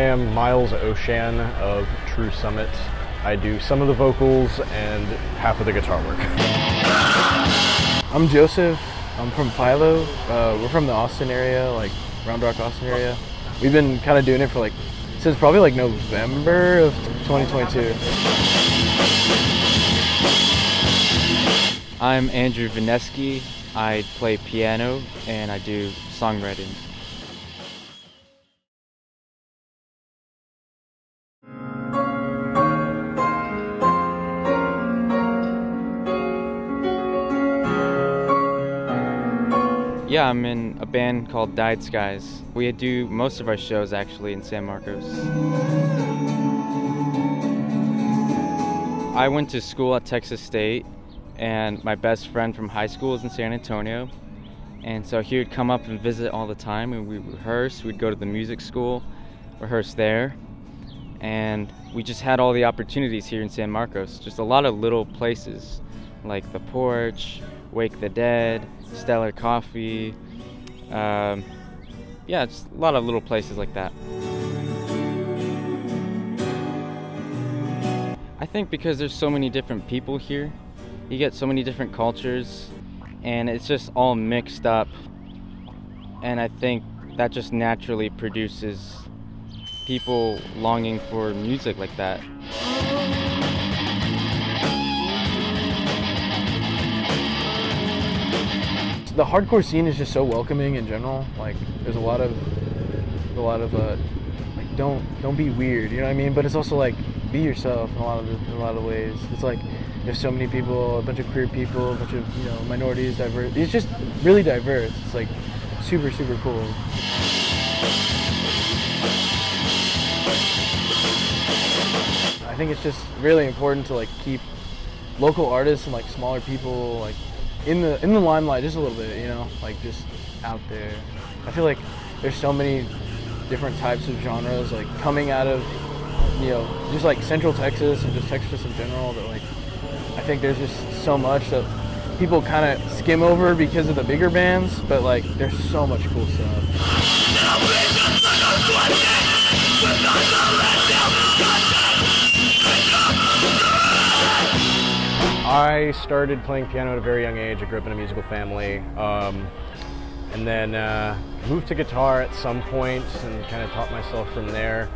am Miles O'Shan of True Summit. I do some of the vocals and half of the guitar work. I'm Joseph. I'm from Philo. We're from the Austin area, like Round Rock, Austin area. We've been kind of doing it for since probably November of 2022. I'm Andrew Vineski. I play piano and I do songwriting. Yeah, I'm in a band called Dyed Skies. We do most of our shows actually in San Marcos. I went to school at Texas State, and my best friend from high school is in San Antonio. And so he would come up and visit all the time, and we rehearse. We'd go to the music school, rehearse there. And we just had all the opportunities here in San Marcos. Just a lot of little places, like The Porch, Wake the Dead, Stellar Coffee. Yeah, just a lot of little places like that. I think because there's so many different people here, you get so many different cultures, and it's just all mixed up. And I think that just naturally produces people longing for music like that. The hardcore scene is just so welcoming in general. There's a lot of don't be weird, you know what I mean? But it's also be yourself in a lot of ways. It's there's so many people, a bunch of queer people, a bunch of minorities, diverse. It's just really diverse. It's super, super cool. I think it's just really important to keep local artists and smaller people in the limelight just a little bit, just out there. I feel there's so many different types of genres coming out of just Central Texas and just Texas in general that I think there's just so much that people kind of skim over because of the bigger bands, but there's so much cool stuff. I started playing piano at a very young age. I grew up in a musical family, and then moved to guitar at some point and kind of taught myself from there.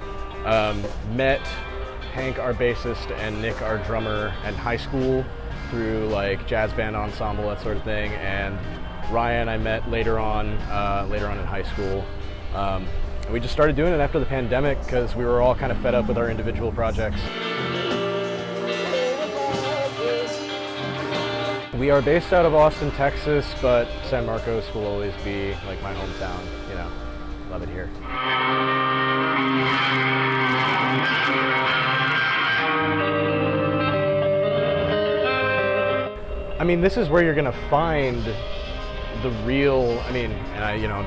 Met Hank, our bassist, and Nick, our drummer, in high school through jazz band ensemble, that sort of thing. And Ryan I met later on in high school. And we just started doing it after the pandemic because we were all kind of fed up with our individual projects. We are based out of Austin, Texas, but San Marcos will always be my hometown. Love it here. I mean, this is where you're gonna find the real, and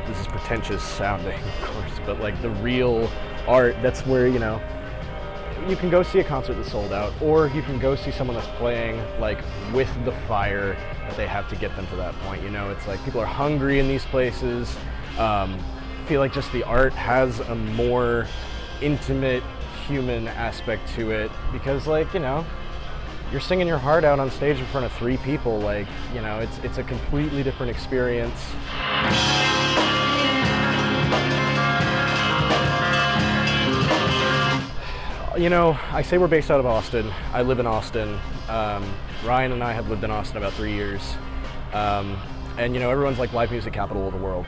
this is pretentious sounding, of course, but the real art. That's where, you can go see a concert that's sold out, or you can go see someone that's playing with the fire that they have to get them to that point. It's people are hungry in these places. I feel just the art has a more intimate human aspect to it because you're singing your heart out on stage in front of 3 people. It's a completely different experience. I say we're based out of Austin. I live in Austin. Ryan and I have lived in Austin about 3 years. And everyone's live music capital of the world.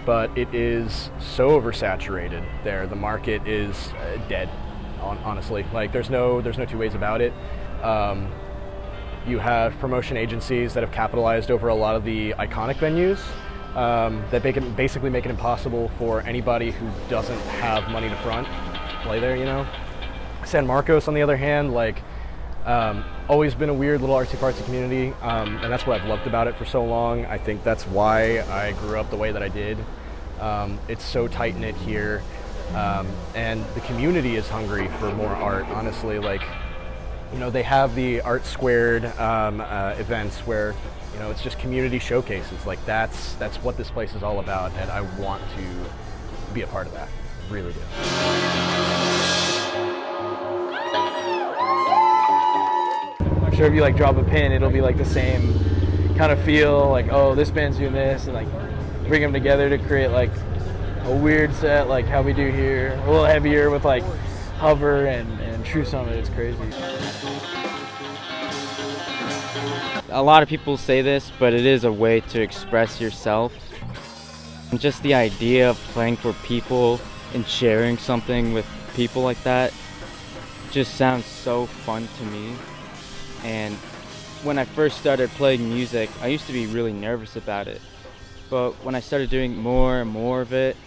But it is so oversaturated there. The market is dead, honestly. There's no two ways about it. You have promotion agencies that have capitalized over a lot of the iconic venues that basically make it impossible for anybody who doesn't have money to front play there, San Marcos, on the other hand, always been a weird little artsy-fartsy community, and that's what I've loved about it for so long. I think that's why I grew up the way that I did. It's so tight-knit here, and the community is hungry for more art, honestly. They have the Art Squared events where, it's just community showcases. That's what this place is all about, and I want to be a part of that. I really do. I'm sure if you like drop a pin, it'll be like the same kind of feel, like, oh, this band's doing this, and like bring them together to create like a weird set like how we do here, a little heavier with like hover and true summit. It's crazy. A lot of people say this, but it is a way to express yourself. And just the idea of playing for people and sharing something with people like that just sounds so fun to me. And when I first started playing music, I used to be really nervous about it. But when I started doing more and more of it,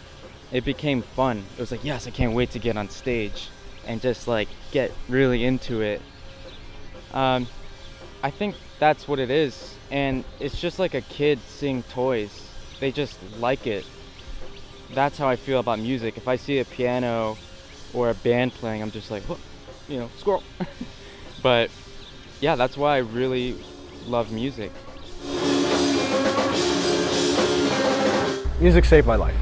it became fun. It was like, yes, I can't wait to get on stage and just like get really into it. I think that's what it is. And it's just like a kid seeing toys. They just like it. That's how I feel about music. If I see a piano or a band playing, I'm just like, whoop, you know, squirrel. But yeah, that's why I really love music. Music saved my life.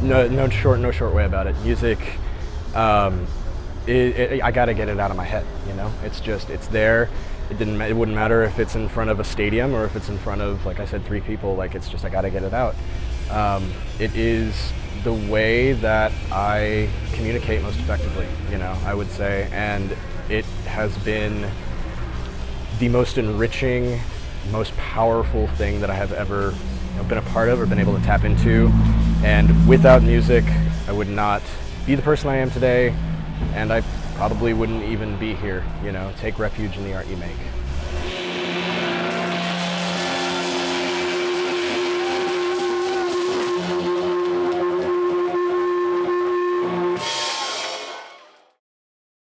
No short way about it. Music, I gotta get it out of my head. You know, it's there. It wouldn't matter if it's in front of a stadium or if it's in front of, like I said, 3 people. Like, it's just, I gotta get it out. It is the way that I communicate most effectively, you know, I would say, and it has been the most enriching, most powerful thing that I have ever, you know, been a part of or been able to tap into. And without music, I would not be the person I am today, and I probably wouldn't even be here, you know. Take refuge in the art you make.